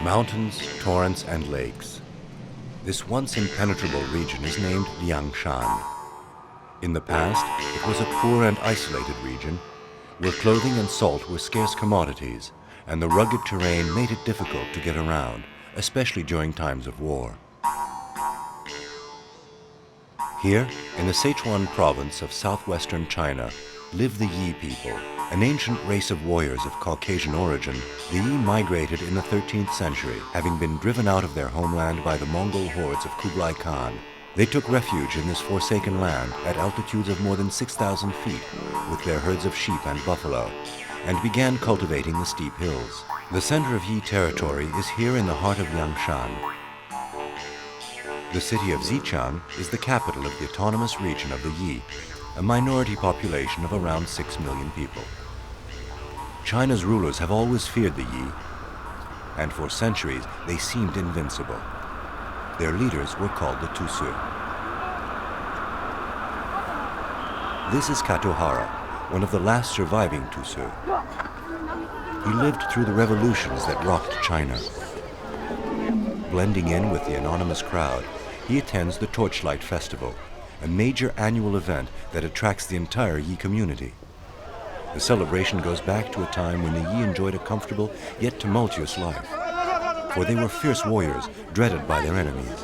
Mountains, torrents, and lakes. This once impenetrable region is named Liangshan. In the past, it was a poor and isolated region where clothing and salt were scarce commodities, and the rugged terrain made it difficult to get around, especially during times of war. Here, in the Sichuan province of southwestern China, live the Yi people, an ancient race of warriors of Caucasian origin. The Yi migrated in the 13th century, having been driven out of their homeland by the Mongol hordes of Kublai Khan. They took refuge in this forsaken land at altitudes of more than 6,000 feet with their herds of sheep and buffalo, and began cultivating the steep hills. The center of Yi territory is here in the heart of Liangshan. The city of Xichang is the capital of the autonomous region of the Yi, a minority population of around 6 million people. China's rulers have always feared the Yi, and for centuries they seemed invincible. Their leaders were called the Tusi. This is Katohara, one of the last surviving Tusi. He lived through the revolutions that rocked China. Blending in with the anonymous crowd, he attends the Torchlight Festival, a major annual event that attracts the entire Yi community. The celebration goes back to a time when the Yi enjoyed a comfortable yet tumultuous life, for they were fierce warriors dreaded by their enemies.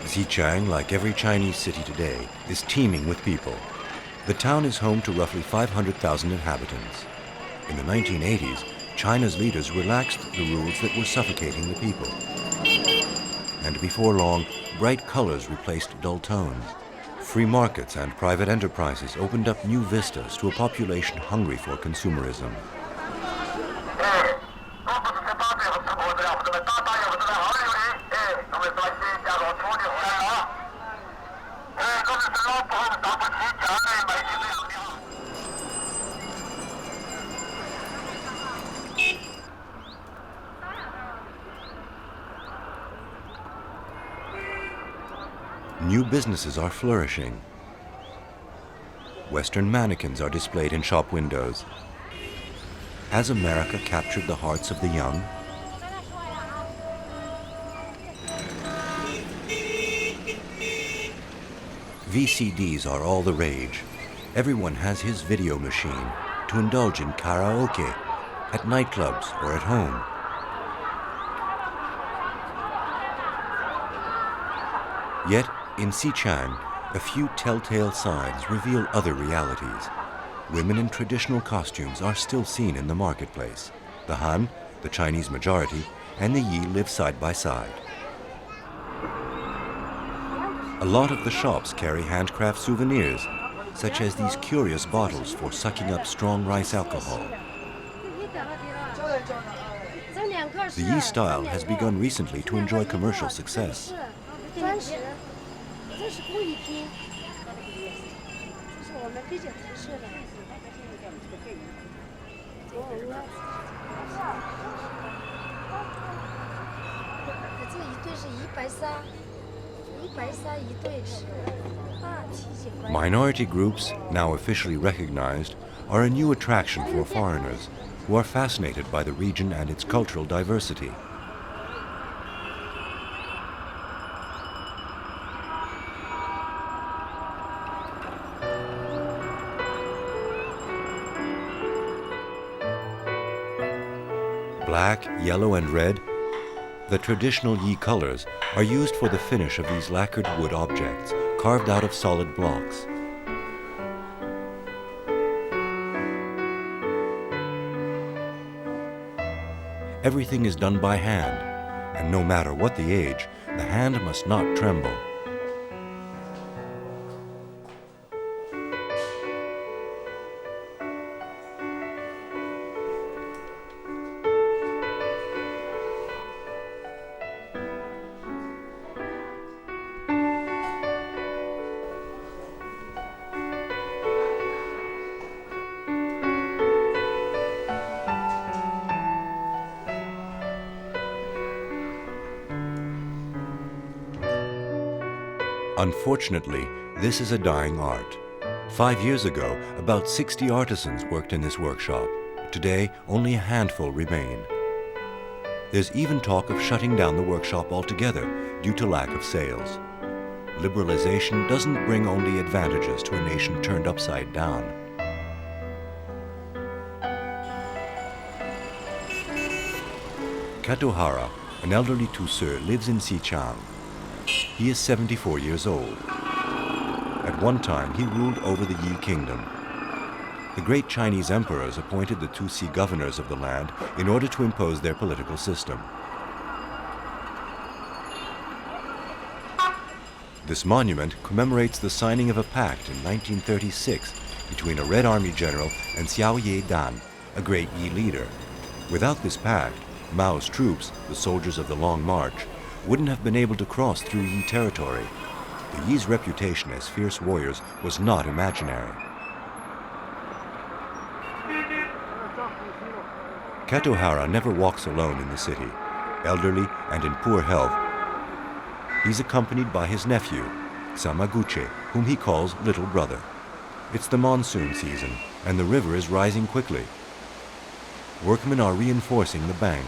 Xichang, like every Chinese city today, is teeming with people. The town is home to roughly 500,000 inhabitants. In the 1980s, China's leaders relaxed the rules that were suffocating the people. And before long, bright colors replaced dull tones. Free markets and private enterprises opened up new vistas to a population hungry for consumerism. New businesses are flourishing. Western mannequins are displayed in shop windows. Has America captured the hearts of the young? VCDs are all the rage. Everyone has his video machine to indulge in karaoke, at nightclubs or at home. Yet, in Xichang, a few telltale signs reveal other realities. Women in traditional costumes are still seen in the marketplace. The Han, the Chinese majority, and the Yi live side by side. A lot of the shops carry handcraft souvenirs, such as these curious bottles for sucking up strong rice alcohol. The Yi style has begun recently to enjoy commercial success. Minority groups, now officially recognized, are a new attraction for foreigners who are fascinated by the region and its cultural diversity. Black, yellow, and red, the traditional Yi colors, are used for the finish of these lacquered wood objects, carved out of solid blocks. Everything is done by hand, and no matter what the age, the hand must not tremble. Unfortunately, this is a dying art. 5 years ago, about 60 artisans worked in this workshop. Today, only a handful remain. There's even talk of shutting down the workshop altogether due to lack of sales. Liberalization doesn't bring only advantages to a nation turned upside down. Katohara, an elderly Tusi, lives in Xichang. He is 74 years old. At one time, he ruled over the Yi Kingdom. The great Chinese emperors appointed the Tusi governors of the land in order to impose their political system. This monument commemorates the signing of a pact in 1936 between a Red Army general and Xiao Ye Dan, a great Yi leader. Without this pact, Mao's troops, the soldiers of the Long March, wouldn't have been able to cross through Yi territory. The Yi's reputation as fierce warriors was not imaginary. Katohara never walks alone in the city. Elderly and in poor health, he's accompanied by his nephew, Samaguchi, whom he calls little brother. It's the monsoon season, and the river is rising quickly. Workmen are reinforcing the bank.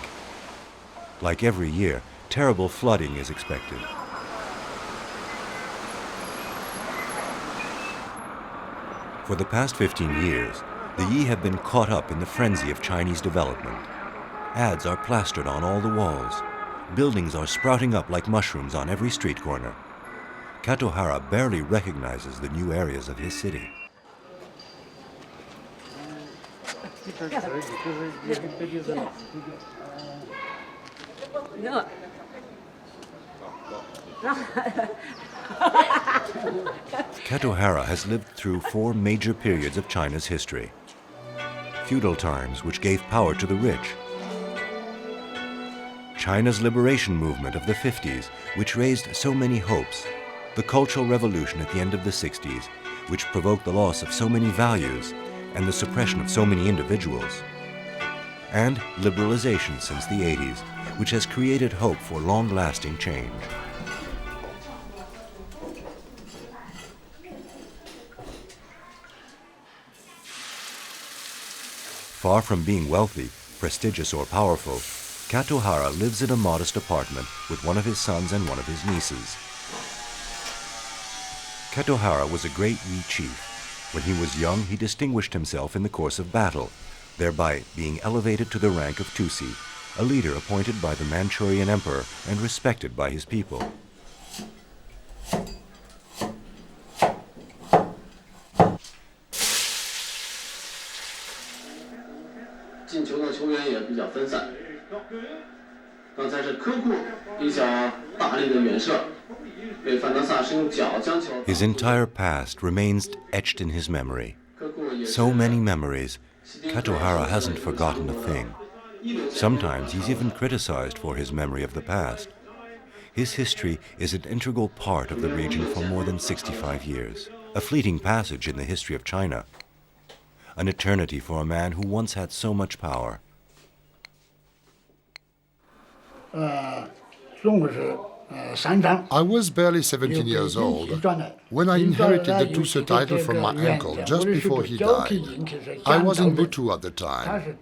Like every year, terrible flooding is expected. For the past 15 years, the Yi have been caught up in the frenzy of Chinese development. Ads are plastered on all the walls. Buildings are sprouting up like mushrooms on every street corner. Katohara barely recognizes the new areas of his city. Katohara has lived through 4 major periods of China's history. Feudal times, which gave power to the rich. China's liberation movement of the 50s, which raised so many hopes. The Cultural Revolution at the end of the 60s, which provoked the loss of so many values and the suppression of so many individuals. And liberalization since the 80s, which has created hope for long-lasting change. Far from being wealthy, prestigious, or powerful, Katohara lives in a modest apartment with one of his sons and one of his nieces. Katohara was a great Yi chief. When he was young, he distinguished himself in the course of battle, thereby being elevated to the rank of Tusi, a leader appointed by the Manchurian emperor and respected by his people. His entire past remains etched in his memory. So many memories, Katohara hasn't forgotten a thing. Sometimes he's even criticized for his memory of the past. His history is an integral part of the region for more than 65 years, a fleeting passage in the history of China, an eternity for a man who once had so much power. I was barely 17 years old when I inherited the Tusi title from my uncle just before he died. I was in Butu at the time.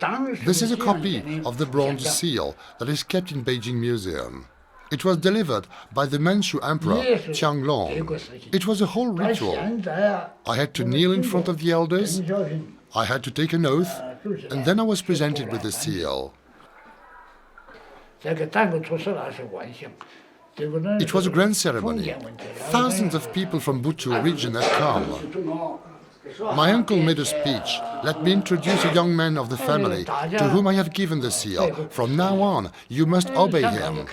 This is a copy of the bronze seal that is kept in Beijing Museum. It was delivered by the Manchu Emperor Qianglong. It was a whole ritual. I had to kneel in front of the elders, I had to take an oath, and then I was presented with the seal. It was a grand ceremony. Thousands of people from Butu region had come. My uncle made a speech. Let me introduce a young man of the family to whom I have given the seal. From now on, you must obey him.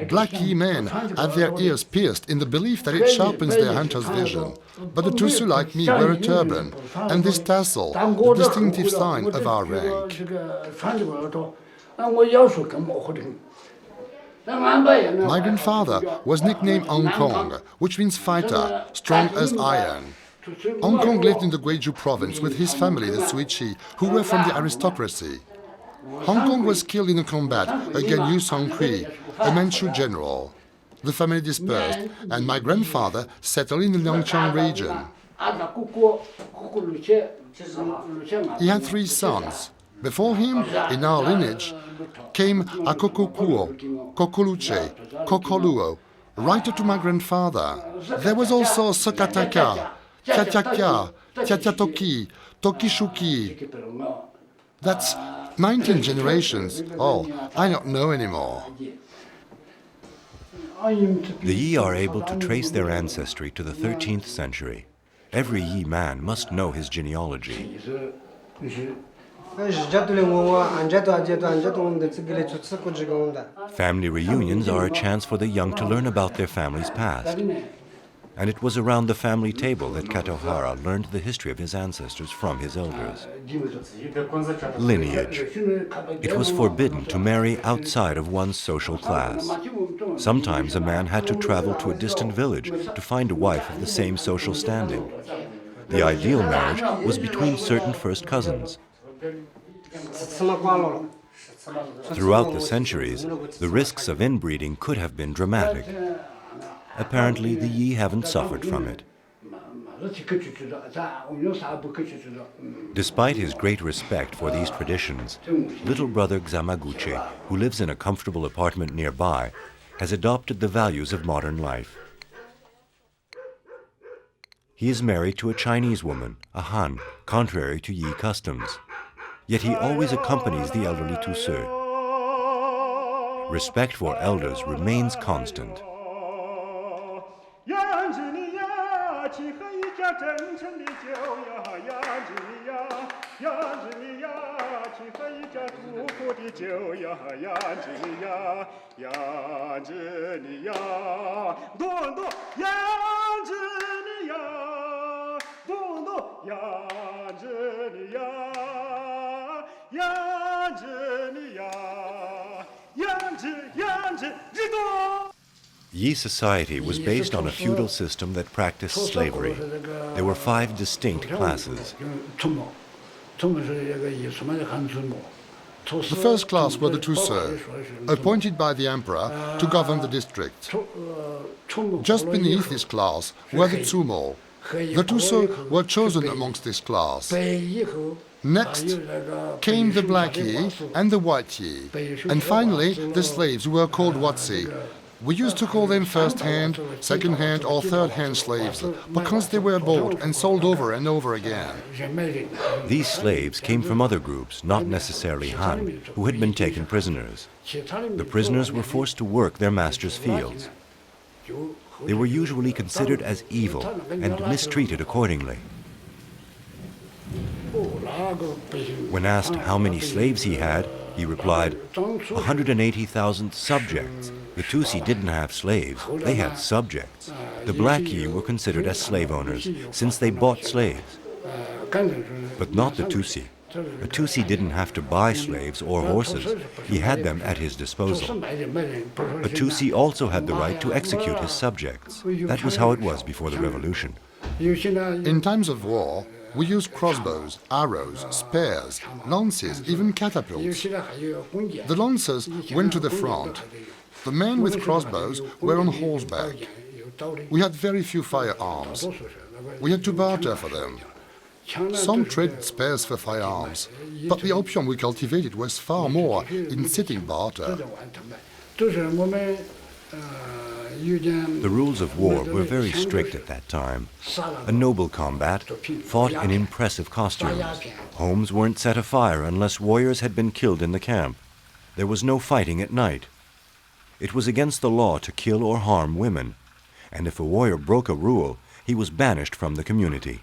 Black Yi men had their ears pierced in the belief that it sharpens their hunter's vision. But the Tusi like me wear a turban, and this tassel, the distinctive sign of our rank. My grandfather was nicknamed Hong Kong, which means fighter, strong as iron. Hong Kong lived in the Gweiju province with his family, the Suichi, who were from the aristocracy. Hong Kong was killed in a combat against Yu Songkui, a Manchu general. the family dispersed, and my grandfather settled in the Liangchang region. He had 3 sons. Before him, in our lineage, came Akokokuo, Kokoluche, Kokoluo, right up to my grandfather. There was also Sokataka, Tiatyaka, Tiatyatoki, Tokishuki. That's 19 generations. Oh, I don't know anymore. The Yi are able to trace their ancestry to the 13th century. Every Yi man must know his genealogy. Family reunions are a chance for the young to learn about their family's past. And it was around the family table that Katohara learned the history of his ancestors from his elders. Lineage. It was forbidden to marry outside of one's social class. Sometimes a man had to travel to a distant village to find a wife of the same social standing. The ideal marriage was between certain first cousins. Throughout the centuries, the risks of inbreeding could have been dramatic. Apparently, the Yi haven't suffered from it. Despite his great respect for these traditions, little brother Xamaguchi, who lives in a comfortable apartment nearby, has adopted the values of modern life. He is married to a Chinese woman, a Han, contrary to Yi customs. Yet he always accompanies the elderly Tusi. Respect for elders remains constant. Yi society was based on a feudal system that practiced slavery. There were 5 distinct classes. The first class were the Tusi, appointed by the emperor to govern the district. Just beneath this class were the Tsumo. The Tusi were chosen amongst this class. Next came the Black Yi and the White Yi, and finally the slaves who were called Watsi. We used to call them first-hand, second-hand or third-hand slaves because they were bought and sold over and over again. These slaves came from other groups, not necessarily Han, who had been taken prisoners. The prisoners were forced to work their masters' fields. They were usually considered as evil and mistreated accordingly. When asked how many slaves he had, he replied, 180,000 subjects. The Tusi didn't have slaves, they had subjects. The Black Yi were considered as slave owners, since they bought slaves. But not the Tusi. A Tusi didn't have to buy slaves or horses, he had them at his disposal. A Tusi also had the right to execute his subjects. That was how it was before the revolution. In times of war, we used crossbows, arrows, spears, lances, even catapults. The lancers went to the front. The men with crossbows were on horseback. We had very few firearms. We had to barter for them. Some traded spears for firearms, but the opium we cultivated was far more in sitting barter. The rules of war were very strict at that time. A noble combat fought in impressive costumes. Homes weren't set afire unless warriors had been killed in the camp. There was no fighting at night. It was against the law to kill or harm women, and if a warrior broke a rule, he was banished from the community.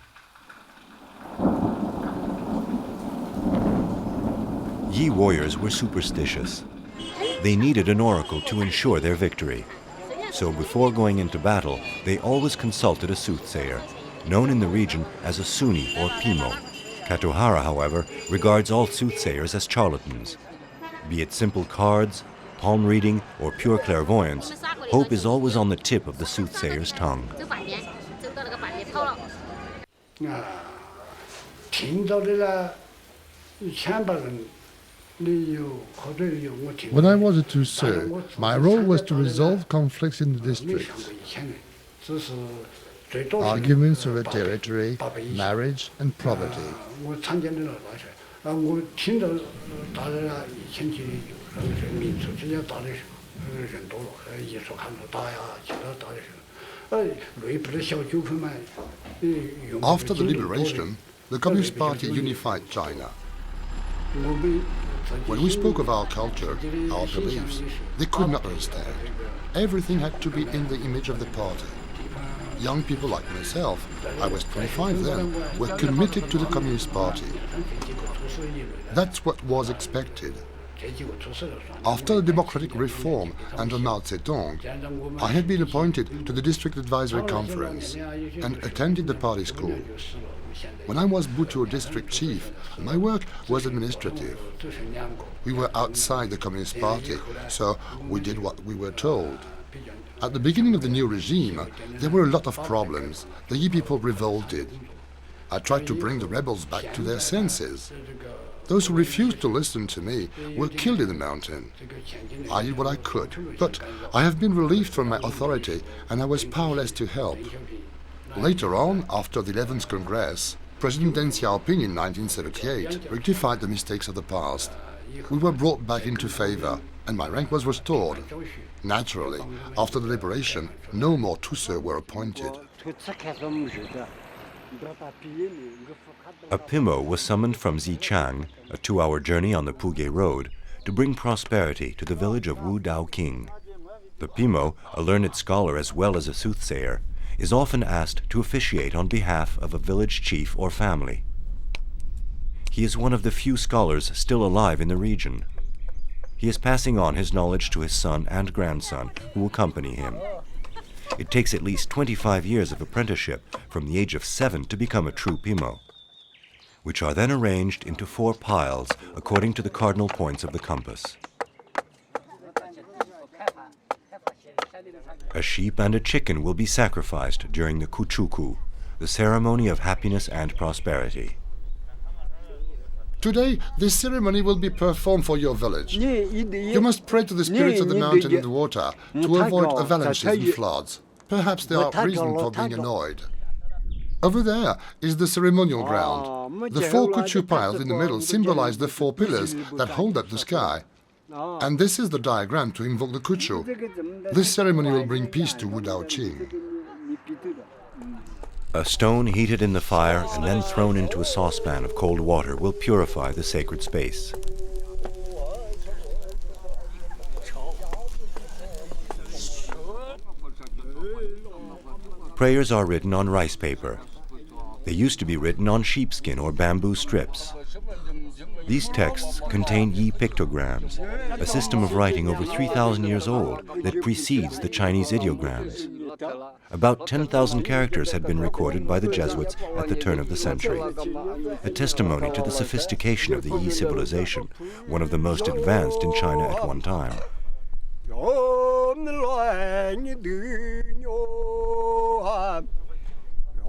Yi warriors were superstitious. They needed an oracle to ensure their victory. So before going into battle, they always consulted a soothsayer, known in the region as a Suni or Pimo. Katohara, however, regards all soothsayers as charlatans. Be it simple cards, palm reading, or pure clairvoyance, hope is always on the tip of the soothsayer's tongue. When I was a Tusi, my role was to resolve conflicts in the districts. Arguments over territory, marriage and property. After the liberation, the Communist Party unified China. When we spoke of our culture, our beliefs, they could not understand. Everything had to be in the image of the party. Young people like myself, I was 25 then, were committed to the Communist Party. That's what was expected. After the democratic reform under Mao Zedong, I had been appointed to the District Advisory Conference and attended the party school. When I was Butuo district chief, my work was administrative. We were outside the Communist Party, so we did what we were told. At the beginning of the new regime, there were a lot of problems. The Yi people revolted. I tried to bring the rebels back to their senses. Those who refused to listen to me were killed in the mountain. I did what I could, but I have been relieved from my authority and I was powerless to help. Later on, after the 11th Congress, President Deng Xiaoping in 1978 rectified the mistakes of the past. We were brought back into favor and my rank was restored. Naturally, after the liberation, no more Tusi were appointed. A Pimo was summoned from Xichang, a 2-hour journey on the Puge Road, to bring prosperity to the village of Wu Dao King. The Pimo, a learned scholar as well as a soothsayer, is often asked to officiate on behalf of a village chief or family. He is one of the few scholars still alive in the region. He is passing on his knowledge to his son and grandson, who accompany him. It takes at least 25 years of apprenticeship from the age of 7 to become a true Pimo, which are then arranged into 4 piles according to the cardinal points of the compass. A sheep and a chicken will be sacrificed during the Kuchuku, the ceremony of happiness and prosperity. Today, this ceremony will be performed for your village. You must pray to the spirits of the mountain and the water to avoid avalanches and floods. Perhaps there are reasons for being annoyed. Over there is the ceremonial ground. The 4 Kuchu piles in the middle symbolize the 4 pillars that hold up the sky. And this is the diagram to invoke the Kuchu. This ceremony will bring peace to Wu Dao Qing. A stone heated in the fire and then thrown into a saucepan of cold water will purify the sacred space. Prayers are written on rice paper. They used to be written on sheepskin or bamboo strips. These texts contain Yi pictograms, a system of writing over 3,000 years old that precedes the Chinese ideograms. About 10,000 characters had been recorded by the Jesuits at the turn of the century, a testimony to the sophistication of the Yi civilization, one of the most advanced in China at one time.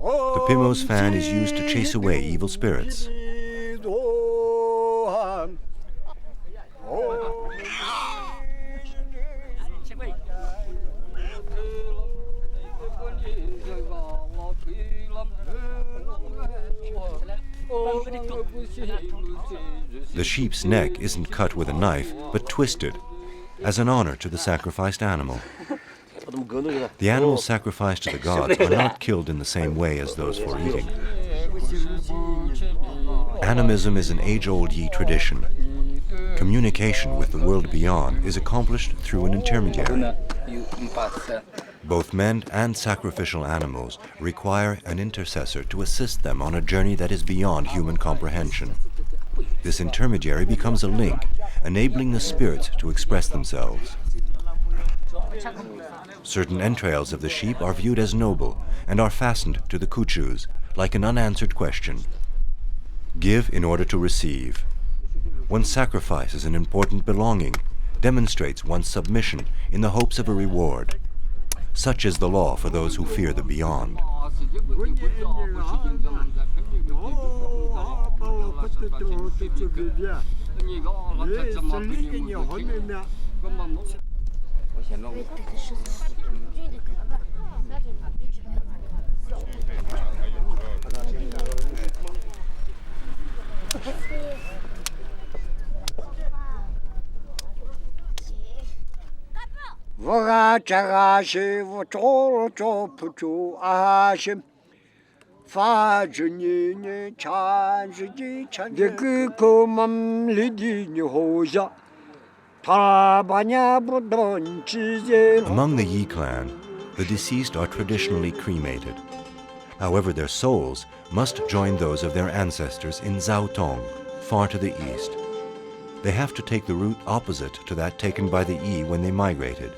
The Pimo's fan is used to chase away evil spirits. The sheep's neck isn't cut with a knife, but twisted, as an honor to the sacrificed animal. The animals sacrificed to the gods are not killed in the same way as those for eating. Animism is an age-old Yi tradition. Communication with the world beyond is accomplished through an intermediary. Both men and sacrificial animals require an intercessor to assist them on a journey that is beyond human comprehension. This intermediary becomes a link, enabling the spirits to express themselves. Certain entrails of the sheep are viewed as noble and are fastened to the kuchus, like an unanswered question. Give in order to receive. One's sacrifice is an important belonging, demonstrates one's submission in the hopes of a reward. Such is the law for those who fear the beyond. Among the Yi clan, the deceased are traditionally cremated. However, their souls must join those of their ancestors in Zaotong, far to the east. They have to take the route opposite to that taken by the Yi when they migrated.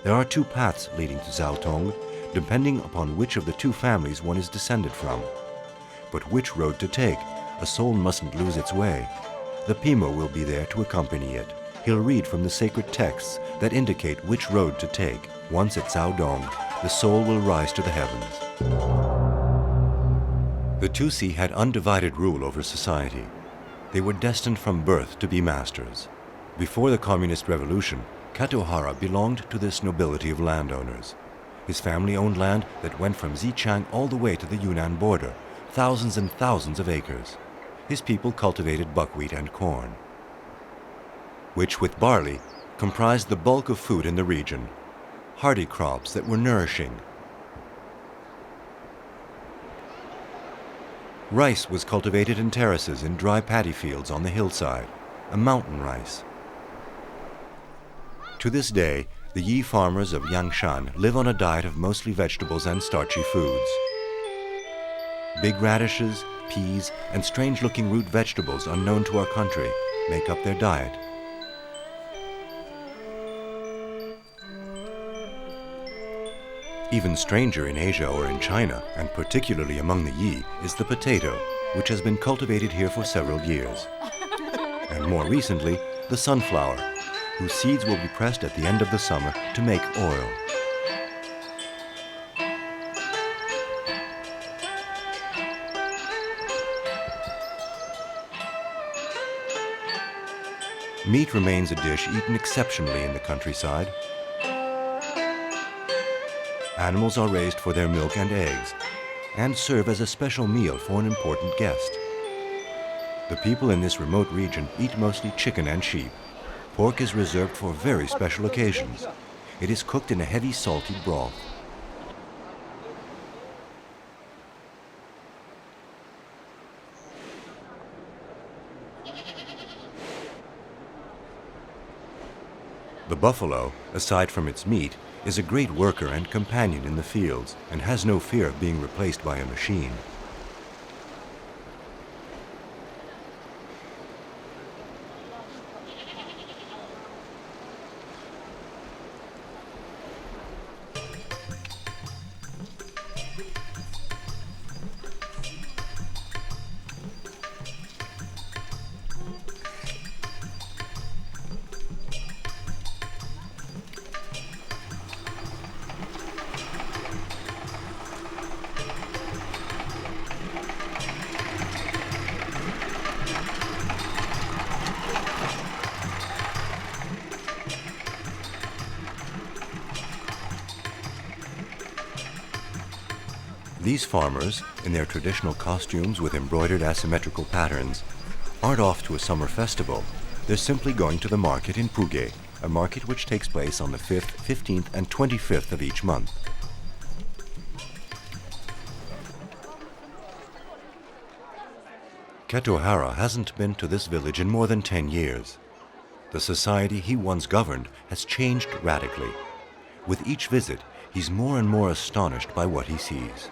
There are two paths leading to Zaotong, depending upon which of the two families one is descended from. But which road to take? A soul mustn't lose its way. The Pimo will be there to accompany it. He'll read from the sacred texts that indicate which road to take. Once at Zaodong, the soul will rise to the heavens. The Tusi had undivided rule over society. They were destined from birth to be masters. Before the Communist Revolution, Katohara belonged to this nobility of landowners. His family owned land that went from Xichang all the way to the Yunnan border, thousands and thousands of acres. His people cultivated buckwheat and corn, which, with barley, comprised the bulk of food in the region, hardy crops that were nourishing. Rice was cultivated in terraces in dry paddy fields on the hillside, a mountain rice. To this day, the Yi farmers of Yangshan live on a diet of mostly vegetables and starchy foods. Big radishes, peas, and strange-looking root vegetables unknown to our country make up their diet. Even stranger in Asia or in China, and particularly among the Yi, is the potato, which has been cultivated here for several years. And more recently, the sunflower, whose seeds will be pressed at the end of the summer to make oil. Meat remains a dish eaten exceptionally in the countryside. Animals are raised for their milk and eggs, and serve as a special meal for an important guest. The people in this remote region eat mostly chicken and sheep. Pork is reserved for very special occasions. It is cooked in a heavy salty broth. The buffalo, aside from its meat, is a great worker and companion in the fields and has no fear of being replaced by a machine. These farmers, in their traditional costumes with embroidered asymmetrical patterns, aren't off to a summer festival. They're simply going to the market in Puge, a market which takes place on the 5th, 15th, and 25th of each month. Ketohara hasn't been to this village in more than 10 years. The society he once governed has changed radically. With each visit, he's more and more astonished by what he sees.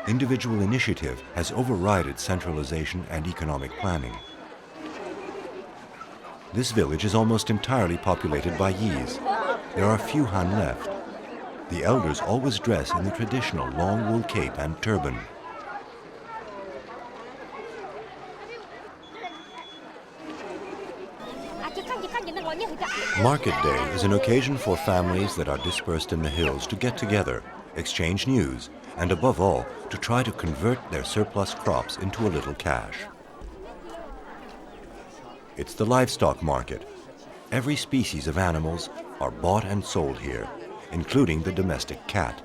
Individual initiative has overridden centralization and economic planning. This village is almost entirely populated by Yis. There are few Han left. The elders always dress in the traditional long wool cape and turban. Market Day is an occasion for families that are dispersed in the hills to get together, exchange news, and above all, to try to convert their surplus crops into a little cash. It's the livestock market. Every species of animals are bought and sold here, including the domestic cat.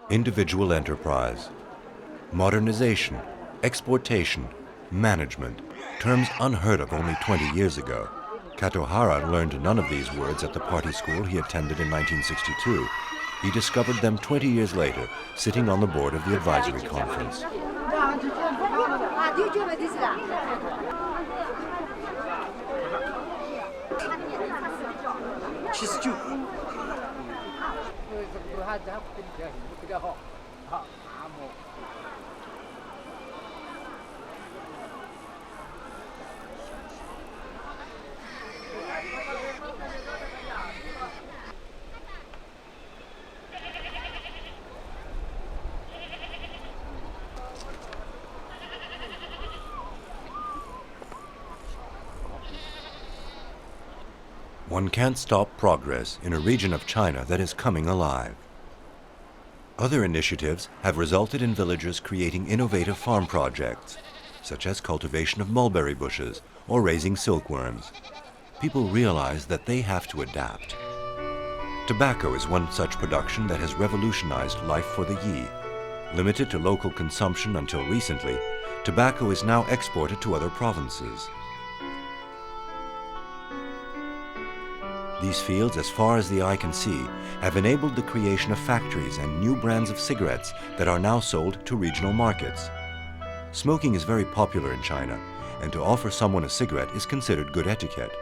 Individual enterprise, modernization, exportation, management, terms unheard of only 20 years ago. Katohara learned none of these words at the party school he attended in 1962. He discovered them 20 years later, sitting on the board of the advisory conference. One can't stop progress in a region of China that is coming alive. Other initiatives have resulted in villagers creating innovative farm projects, such as cultivation of mulberry bushes or raising silkworms. People realize that they have to adapt. Tobacco is one such production that has revolutionized life for the Yi. Limited to local consumption until recently, tobacco is now exported to other provinces. These fields, as far as the eye can see, have enabled the creation of factories and new brands of cigarettes that are now sold to regional markets. Smoking is very popular in China, and to offer someone a cigarette is considered good etiquette.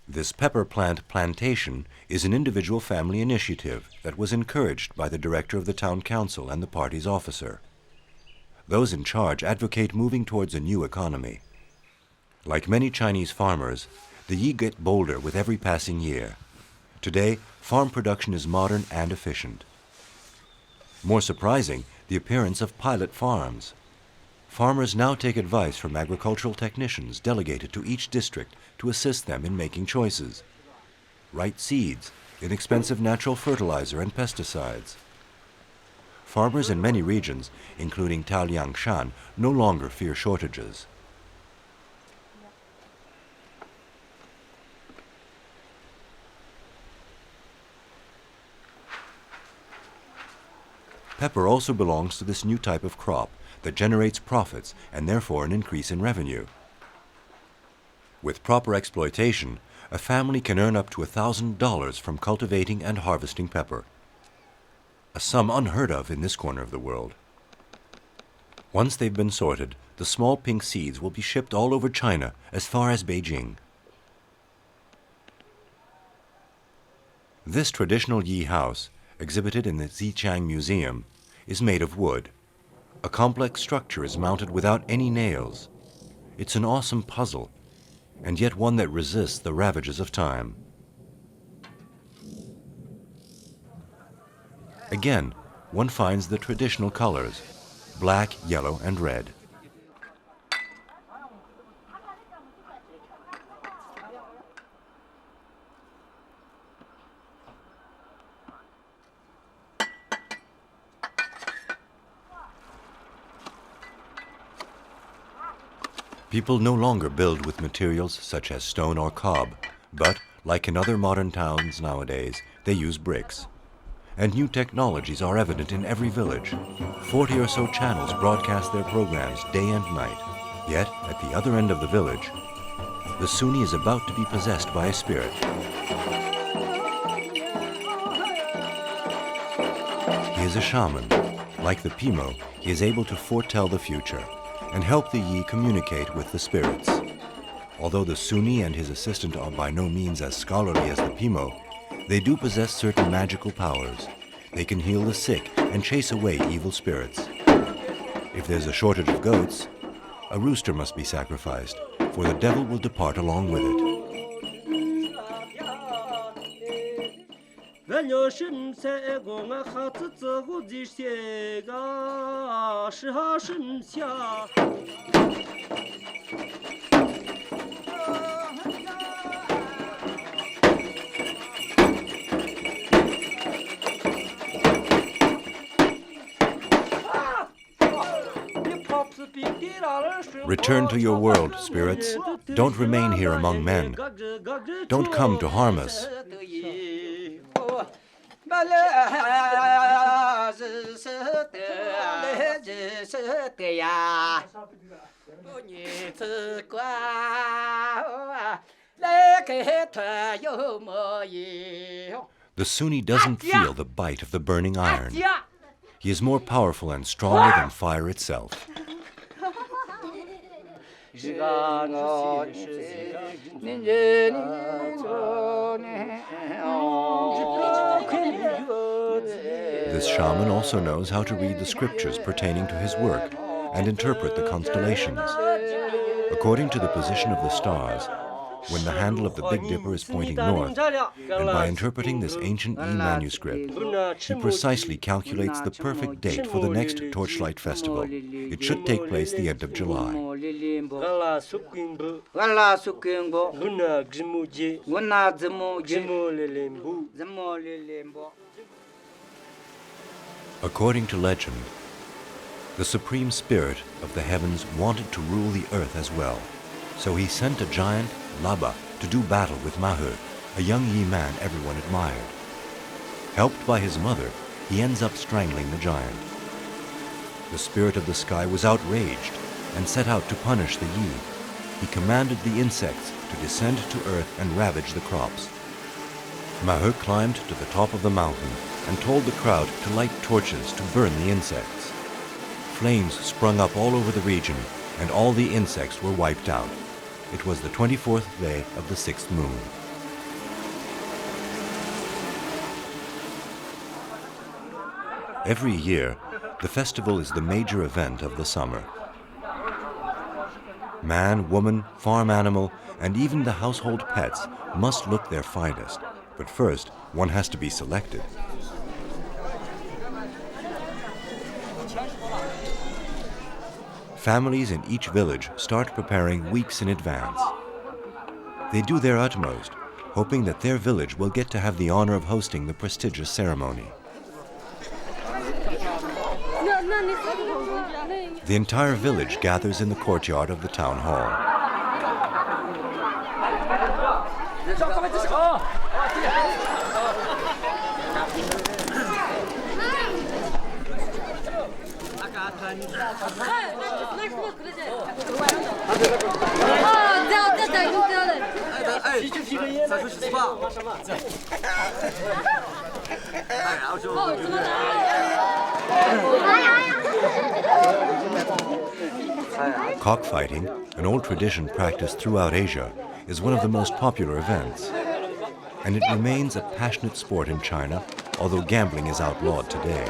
This pepper plant plantation is an individual family initiative that was encouraged by the director of the town council and the party's officer. Those in charge advocate moving towards a new economy. Like many Chinese farmers, the Yi get bolder with every passing year. Today, farm production is modern and efficient. More surprising, the appearance of pilot farms. Farmers now take advice from agricultural technicians delegated to each district to assist them in making choices. Right seeds, inexpensive natural fertilizer and pesticides. Farmers in many regions, including Taoliangshan, no longer fear shortages. Pepper also belongs to this new type of crop that generates profits and therefore an increase in revenue. With proper exploitation, a family can earn up to $1,000 from cultivating and harvesting pepper, a sum unheard of in this corner of the world. Once they've been sorted, the small pink seeds will be shipped all over China as far as Beijing. This traditional Yi house, exhibited in the Xichang Museum, is made of wood. A complex structure is mounted without any nails. It's an awesome puzzle, and yet one that resists the ravages of time. Again, one finds the traditional colors, black, yellow, and red. People no longer build with materials such as stone or cob, but, like in other modern towns nowadays, they use bricks. And new technologies are evident in every village. 40 or so channels broadcast their programs day and night. Yet, at the other end of the village, the Sunni is about to be possessed by a spirit. He is a shaman. Like the Pimo, he is able to foretell the future and help the Yi communicate with the spirits. Although the Sunni and his assistant are by no means as scholarly as the Pimo, they do possess certain magical powers. They can heal the sick and chase away evil spirits. If there's a shortage of goats, a rooster must be sacrificed, for the devil will depart along with it. Return to your world, spirits. Don't remain here among men. Don't come to harm us. The Sunni doesn't feel the bite of the burning iron. He is more powerful and stronger than fire itself. This shaman also knows how to read the scriptures pertaining to his work and interpret the constellations. According to the position of the stars, when the handle of the Big Dipper is pointing north, and by interpreting this ancient Yi manuscript, he precisely calculates the perfect date for the next Torchlight Festival. It should take place the end of July. According to legend, the Supreme Spirit of the heavens wanted to rule the earth as well, so he sent a giant, Laba, to do battle with Mahur, a young Yi man everyone admired. Helped by his mother, he ends up strangling the giant. The spirit of the sky was outraged and set out to punish the Yi. He commanded the insects to descend to earth and ravage the crops. Mahur climbed to the top of the mountain and told the crowd to light torches to burn the insects. Flames sprung up all over the region, and all the insects were wiped out. It was the 24th day of the 6th moon. Every year, the festival is the major event of the summer. Man, woman, farm animal, and even the household pets must look their finest. But first, one has to be selected. Families in each village start preparing weeks in advance. They do their utmost, hoping that their village will get to have the honor of hosting the prestigious ceremony. The entire village gathers in the courtyard of the town hall. Cockfighting, an old tradition practiced throughout Asia, is one of the most popular events. And it remains a passionate sport in China, although gambling is outlawed today.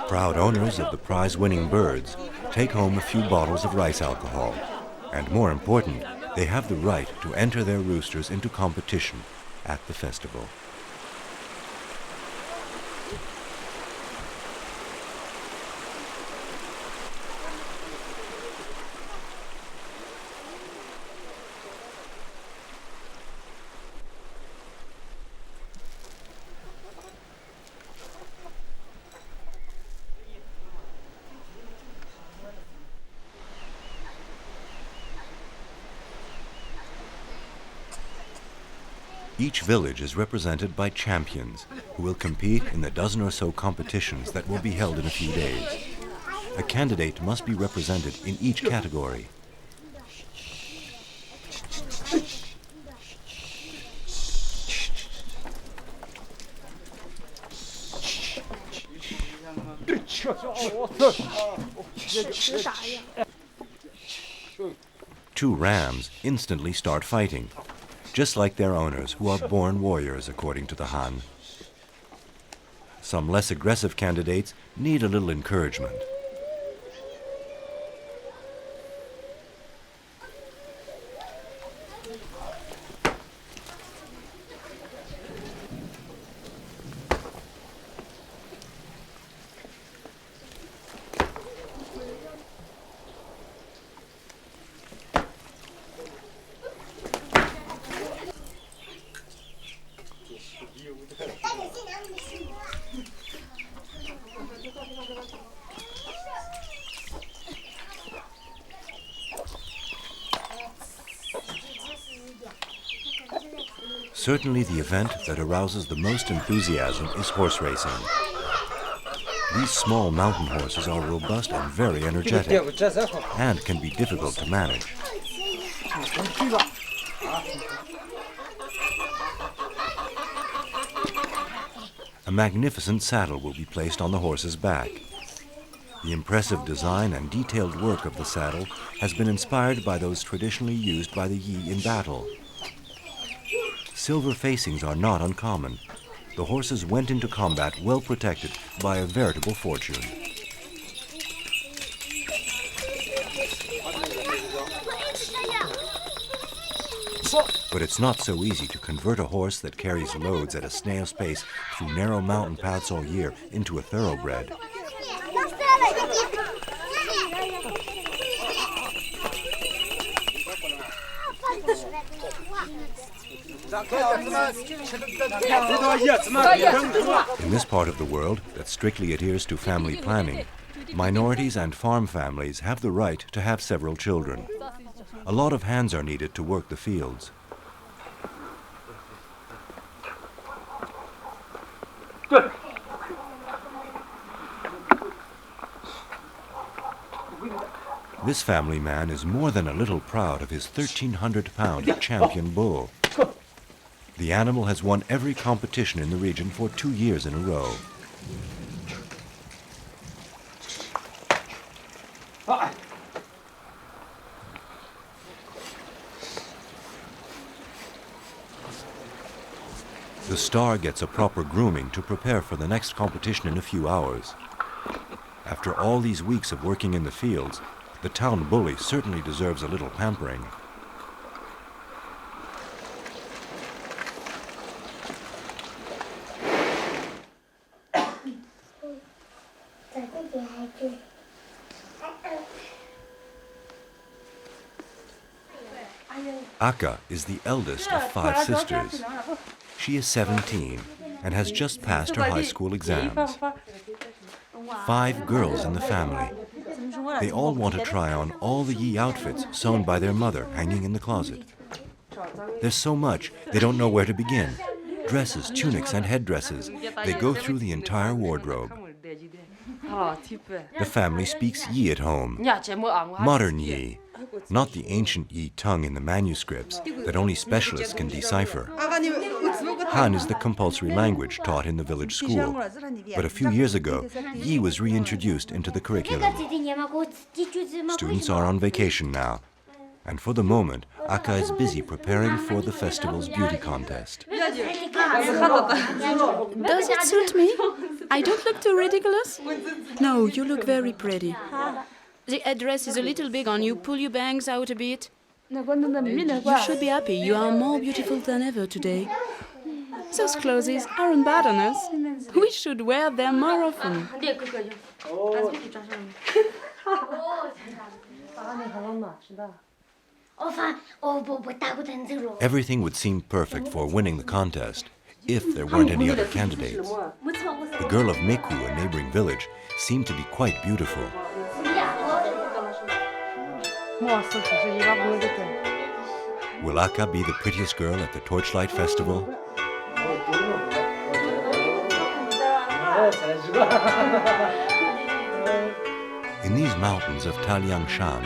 Proud owners of the prize-winning birds take home a few bottles of rice alcohol. And more important, they have the right to enter their roosters into competition at the festival. Each village is represented by champions who will compete in the dozen or so competitions that will be held in a few days. A candidate must be represented in each category. Two rams instantly start fighting, just like their owners, who are born warriors according to the Han. Some less aggressive candidates need a little encouragement. Certainly the event that arouses the most enthusiasm is horse racing. These small mountain horses are robust and very energetic, and can be difficult to manage. A magnificent saddle will be placed on the horse's back. The impressive design and detailed work of the saddle has been inspired by those traditionally used by the Yi in battle. Silver facings are not uncommon. The horses went into combat well protected by a veritable fortune. But it's not so easy to convert a horse that carries loads at a snail's pace through narrow mountain paths all year into a thoroughbred. In this part of the world that strictly adheres to family planning, minorities and farm families have the right to have several children. A lot of hands are needed to work the fields. This family man is more than a little proud of his 1,300-pound champion bull. The animal has won every competition in the region for 2 years in a row. The star gets a proper grooming to prepare for the next competition in a few hours. After all these weeks of working in the fields, the town bully certainly deserves a little pampering. Aka is the eldest of 5 sisters. She is 17 and has just passed her high school exams. 5 girls in the family. They all want to try on all the Yi outfits sewn by their mother hanging in the closet. There's so much, they don't know where to begin. Dresses, tunics, and headdresses. They go through the entire wardrobe. The family speaks Yi at home. Modern Yi, not the ancient Yi tongue in the manuscripts that only specialists can decipher. Han is the compulsory language taught in the village school, but a few years ago, Yi was reintroduced into the curriculum. Students are on vacation now, and for the moment, Aka is busy preparing for the festival's beauty contest. Does it suit me? I don't look too ridiculous? No, you look very pretty. The headdress is a little big on you. Pull your bangs out a bit. You should be happy. You are more beautiful than ever today. Those clothes aren't bad on us. We should wear them more often. Everything would seem perfect for winning the contest if there weren't any other candidates. The girl of Meku, a neighboring village, seemed to be quite beautiful. Will Aka be the prettiest girl at the Torchlight Festival? In these mountains of Taliangshan,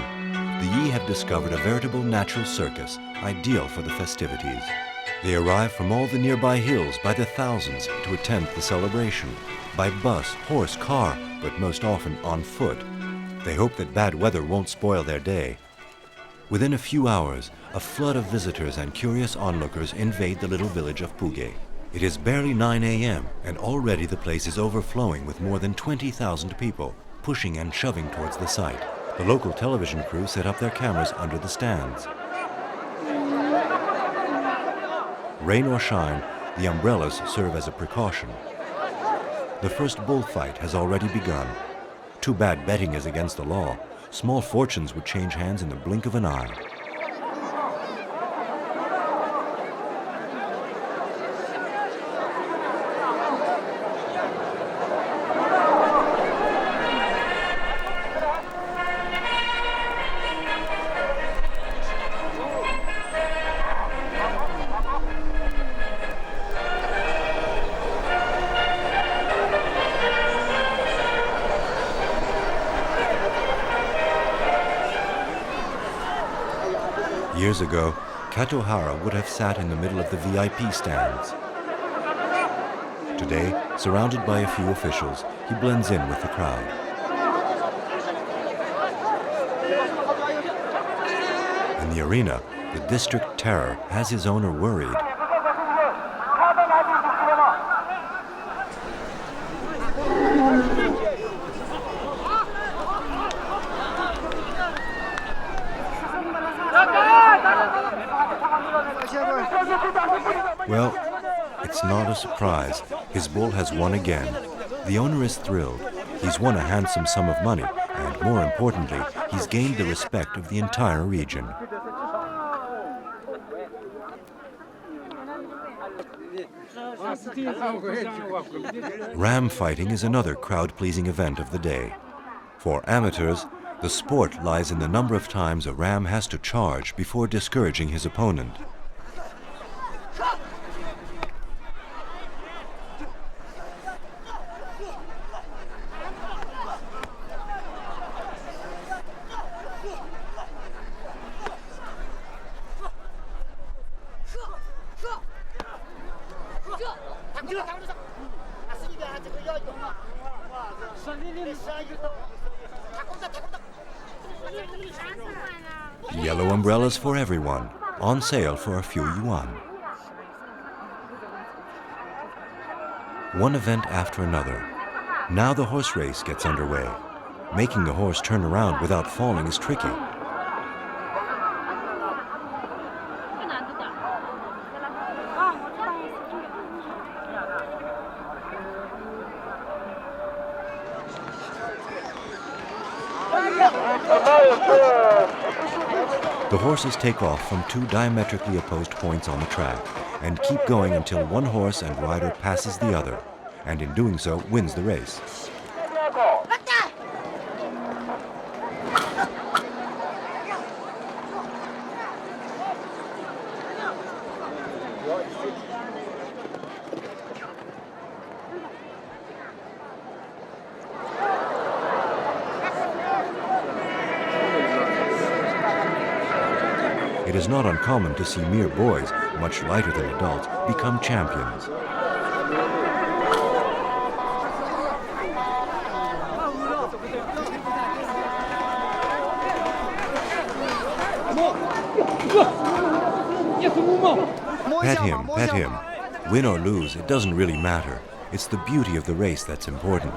the Yi have discovered a veritable natural circus, ideal for the festivities. They arrive from all the nearby hills by the thousands to attend the celebration, by bus, horse, car, but most often on foot. They hope that bad weather won't spoil their day. Within a few hours, a flood of visitors and curious onlookers invade the little village of Puge. It is barely 9 a.m. and already the place is overflowing with more than 20,000 people, pushing and shoving towards the site. The local television crew set up their cameras under the stands. Rain or shine, the umbrellas serve as a precaution. The first bullfight has already begun. Too bad betting is against the law. Small fortunes would change hands in the blink of an eye. Years ago, Katohara would have sat in the middle of the VIP stands. Today, surrounded by a few officials, he blends in with the crowd. In the arena, the district terror has his owner worried. Well, it's not a surprise. His bull has won again. The owner is thrilled. He's won a handsome sum of money, and more importantly, he's gained the respect of the entire region. Ram fighting is another crowd-pleasing event of the day. For amateurs, the sport lies in the number of times a ram has to charge before discouraging his opponent. Yellow umbrellas for everyone, on sale for a few yuan. One event after another. Now the horse race gets underway. Making the horse turn around without falling is tricky. The horses take off from two diametrically opposed points on the track and keep going until one horse and rider passes the other, and in doing so wins the race. It is not uncommon to see mere boys, much lighter than adults, become champions. Pet him. Win or lose, it doesn't really matter. It's the beauty of the race that's important.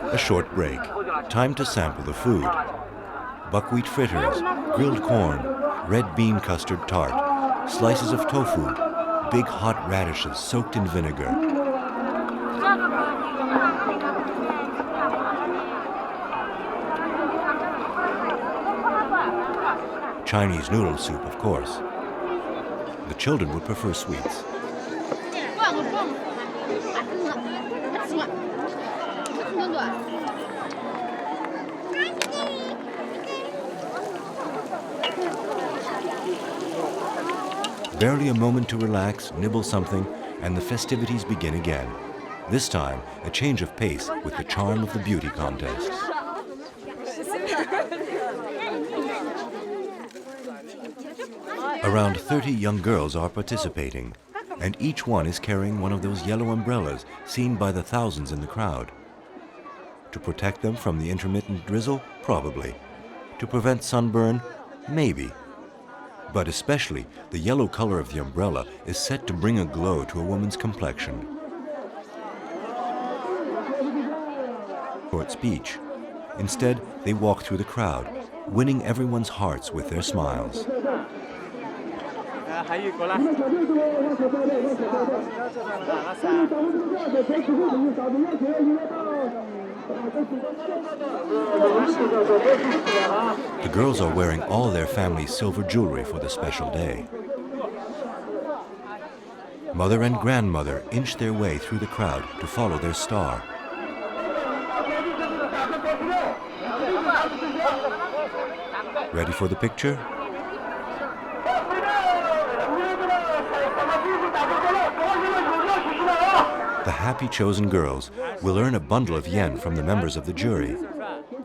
A short break. Time to sample the food. Buckwheat fritters, grilled corn, red bean custard tart, slices of tofu, big hot radishes soaked in vinegar. Chinese noodle soup, of course. The children would prefer sweets. Barely a moment to relax, nibble something, and the festivities begin again. This time, a change of pace with the charm of the beauty contest. Around 30 young girls are participating, and each one is carrying one of those yellow umbrellas seen by the thousands in the crowd. To protect them from the intermittent drizzle? Probably. To prevent sunburn? Maybe. But especially, the yellow color of the umbrella is set to bring a glow to a woman's complexion. Short speech. Instead, they walk through the crowd, winning everyone's hearts with their smiles. The girls are wearing all their family's silver jewelry for the special day. Mother and grandmother inch their way through the crowd to follow their star. Ready for the picture? The happy chosen girls will earn a bundle of yen from the members of the jury.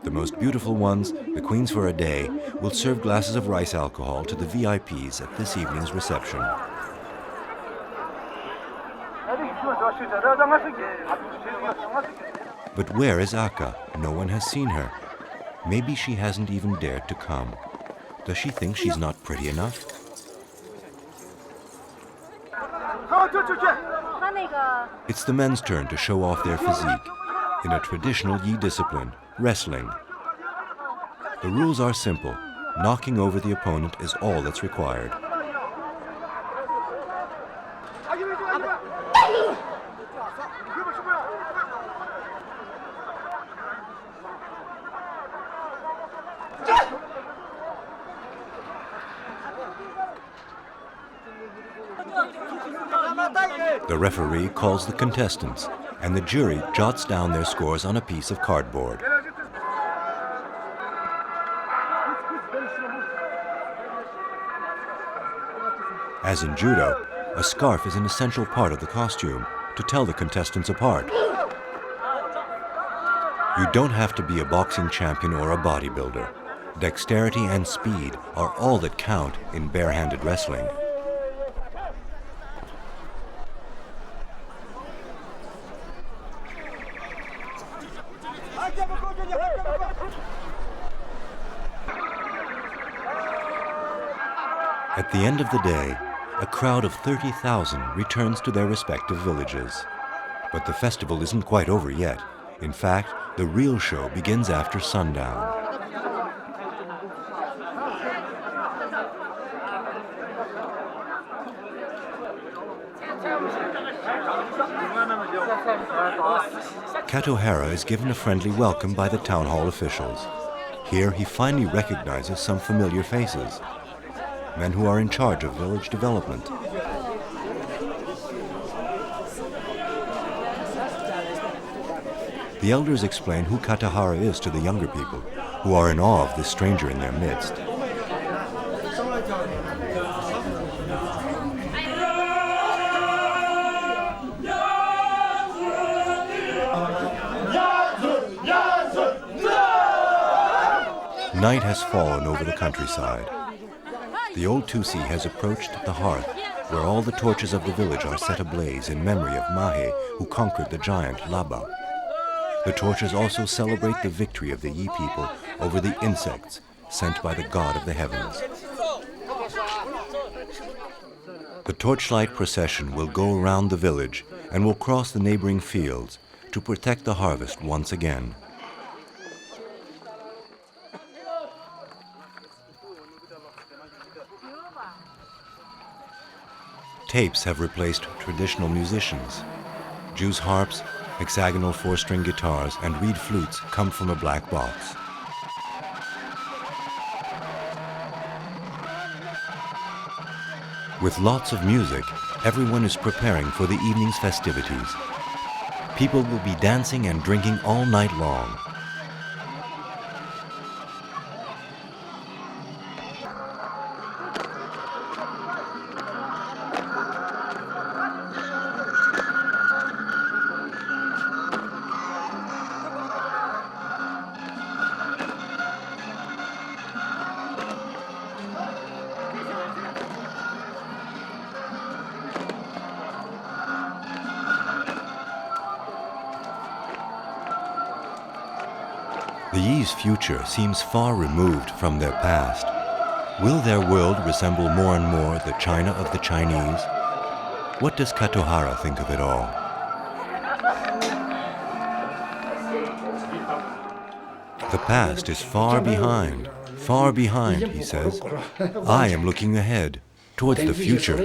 The most beautiful ones, the queens for a day, will serve glasses of rice alcohol to the VIPs at this evening's reception. But where is Akka? No one has seen her. Maybe she hasn't even dared to come. Does she think she's not pretty enough? It's the men's turn to show off their physique in a traditional Yi discipline, wrestling. The rules are simple. Knocking over the opponent is all that's required. The referee calls the contestants, and the jury jots down their scores on a piece of cardboard. As in judo, a scarf is an essential part of the costume to tell the contestants apart. You don't have to be a boxing champion or a bodybuilder. Dexterity and speed are all that count in bare-handed wrestling. At the end of the day, a crowd of 30,000 returns to their respective villages. But the festival isn't quite over yet. In fact, the real show begins after sundown. Katohara is given a friendly welcome by the town hall officials. Here he finally recognizes some familiar faces. Men who are in charge of village development. The elders explain who Katohara is to the younger people, who are in awe of this stranger in their midst. Night has fallen over the countryside. The old Tusi has approached the hearth, where all the torches of the village are set ablaze in memory of Mahe, who conquered the giant Laba. The torches also celebrate the victory of the Yi people over the insects sent by the god of the heavens. The torchlight procession will go around the village and will cross the neighboring fields to protect the harvest once again. Tapes have replaced traditional musicians. Jews' harps, hexagonal four-string guitars, and reed flutes come from a black box. With lots of music, everyone is preparing for the evening's festivities. People will be dancing and drinking all night long. The Yi's future seems far removed from their past. Will their world resemble more and more the China of the Chinese? What does Katohara think of it all? The past is far behind, he says. I am looking ahead, towards the future.